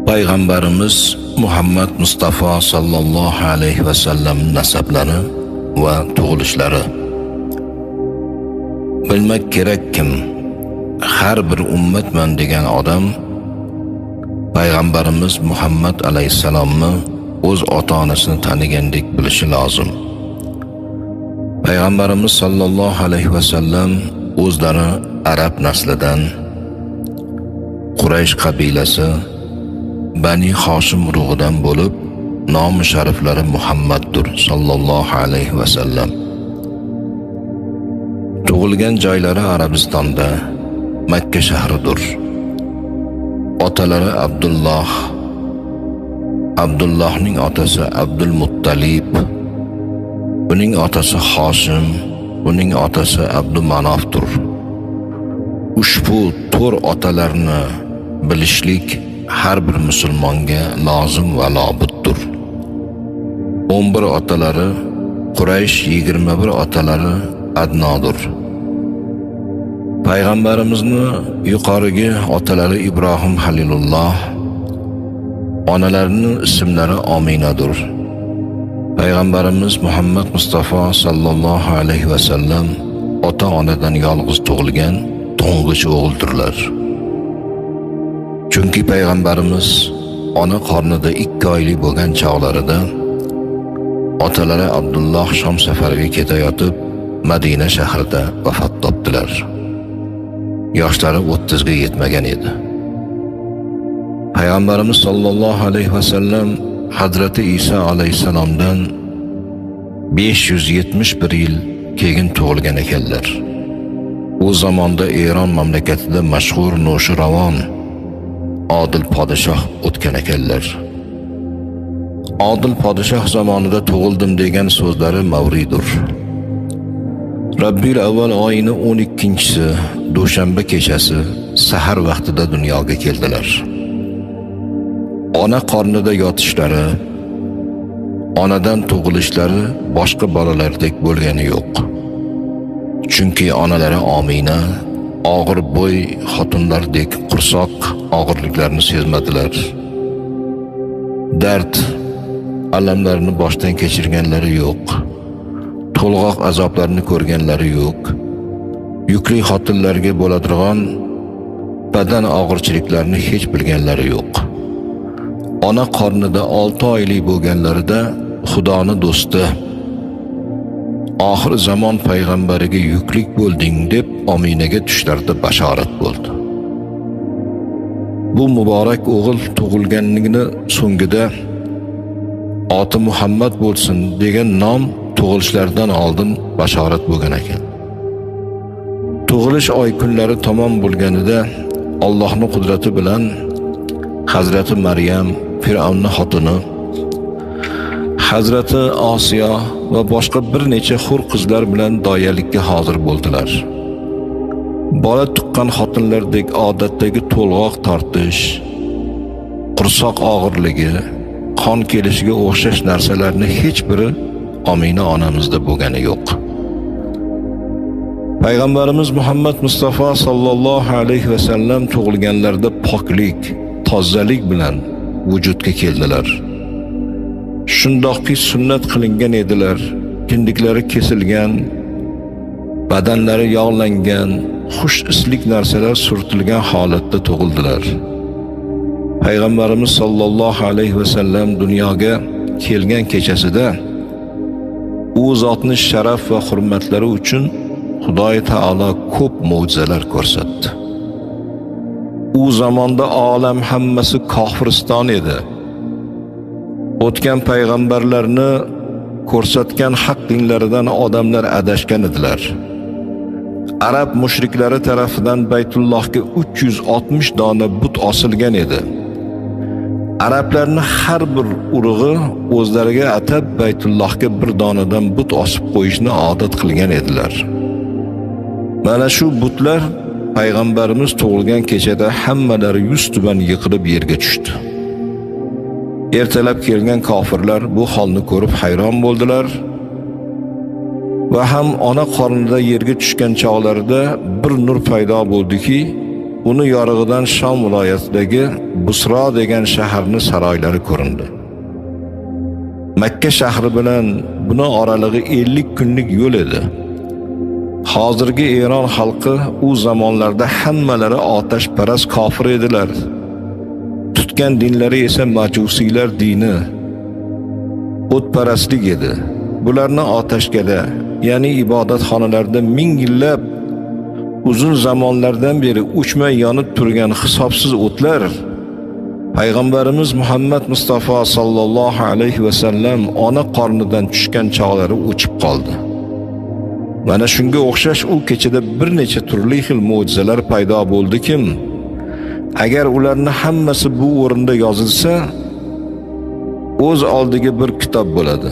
Payg'ambarimiz Muhammad Mustafa sallallohu alayhi va sallam nasablari va tug'ilishlari. Bilmak kerakkim, har bir ummatman degan odam Payg'ambarimiz Muhammad alayhisalomni o'z ota-onasini tanigandek bilishi lozim. Payg'ambarimiz sallallohu alayhi va sallam o'zlari arab naslidan, Quraysh qabilasi Bani Hoshim urug'idan bo'lib, nomi shariflari Muhammaddur sallallohu alayhi va sallam. Tug'ilgan joylari Arabistonda, Makka shahridir. Otalari Abdulloh, Abdullohning otasi Abdul Muttalib, uning otasi Hoshim, uning otasi Abdul Manofdir. Ushbu to'r otalarni bilishlik har bir musulmonga lozim va lobuddir. 11 otalari Quraysh, 21 otalari Adnodir. Payg'ambarimizni yuqorigi otalari Ibrohim Halilulloh, onalarining ismlari Ominadir. Payg'ambarimiz Muhammad Mustafa sallallohu alayhi va sallam ota-onadan yolg'iz tug'ilgan to'ng'ich o'g'ildirlar. Chunki payg'ambarimiz ona qornida 2 oylik bo'lgan chog'larida otalari Abdulloh Shom safariga ketayotib Madina shahrida vafot topdilar. Yoshlari 30 ga yetmagan edi. Payg'ambarimiz sallallohu alayhi va sallam Hazrati Isa alayhisalomdan 571 yil keyin tug'ilgan ekanlar. U zamonda Eron mamlakatida mashhur No'shiravon Odil podshoh o'tgan ekanlar. Odil podshoh zamonida tug'ildim degan so'zlari mavridur. Rabbil avval oyining 12-si dushanba kechasi sahar vaqtida dunyoga keldilar. Ona qornida yotishlari, onadan tug'ilishlari boshqa bolalardek bo'lgani yo'q. Chunki onalari Omina og'ir bo'y xotinlardek qursoq og'irliklarni sezmadilar. Dard, alamlarni boshdan kechirganlari yo'q. To'lg'oq azoblarni ko'rganlari yo'q. Yukli xotinlarga bo'ladigan badan og'irchiliklarini hech bilganlari yo'q. Ona qornida 6 oylik bo'lganlarida Xudoni do'sti, oxir zamon payg'ambariga yuklik bo'lding deb Ominaga tushlarida bashorat bo'ldi. Bu muborak o'g'il tug'ilganligini so'ngida oti Muhammad bo'lsin degan nom tug'ilishlaridan oldin bashorat bo'lgan ekan. Tug'ilish oy kunlari tamom bo'lganida Allohning qudrati bilan Hazrati Maryam, Fir'avnning xotini, Hazrati Osiyo va boshqa bir necha hur qizlar bilan doyalikka hozir bo'ldilar. Bola tuqqan xotinlardek odatdagi to'lg'oq tortish, qursoq og'irligi, qon kelishiga o'xshash narsalarni hech biri Omina onamizda bo'lgani yo'q. Payg'ambarimiz Muhammad Mustafa sallallohu alayhi va sallam tug'ilganlarida poklik, tozalik bilan vujudga keldilar. Shundoqki sunnat qilingan edilar, kindiklari kesilgan, badanlari yog'langan, xush islik narsalar surtilgan holatda tug'ildilar. Payg'ambarimiz sallallohu alayhi va sallam dunyoga kelgan kechasida u zotning sharaf va hurmatlari uchun Xudoy taolo ko'p mo'jizalar ko'rsatdi. U zamonda olam hammasi kofiriston edi. O'tgan payg'ambarlarni ko'rsatgan haq dinlaridan odamlar adashgan edilar. Arab mushriklari tarafidan Baytullohga 360 dona but osilgan edi. Arablarning har bir urug'i o'zlariga atab Baytullohga bir donadan but osib qo'yishni odat qilgan edilar. Mana shu butlar payg'ambarimiz tug'ilgan kechada hammalari yuz tuban yiqilib yerga tushdi. Ertalab kelgan kofirlar bu holni ko'rib hayron bo'ldilar va ham ona qornida yerga tushgan chog'larida bir nur paydo bo'ldiki, uni yorug'idan Sham viloyatidagi Busro degan shaharning saroylari ko'rindi. Makka shahri bilan buni oralig'i 50 kunlik yo'l edi. Hozirgi Eron xalqi u zamonlarda hammalari otashparast kofir edilar. Tutgan dinlari esa majusiylar dini, o'tparastlik edi. Bularni otashgada, ya'ni ibodatxonalarda ming yillab uzun zamonlardan beri o'chmay yonib turgan hisobsiz o'tlar Payg'ambarimiz Muhammad Mustafa sallallohu alayhi va sallam ona qornidan tushgan chog'lari o'chib qoldi. Mana shunga o'xshash u kechada bir necha turli xil mo'jizalar paydo bo'ldiki, agar ularni hammasi bu o'rinda yozilsa, o'z oldiga bir kitob bo'ladi.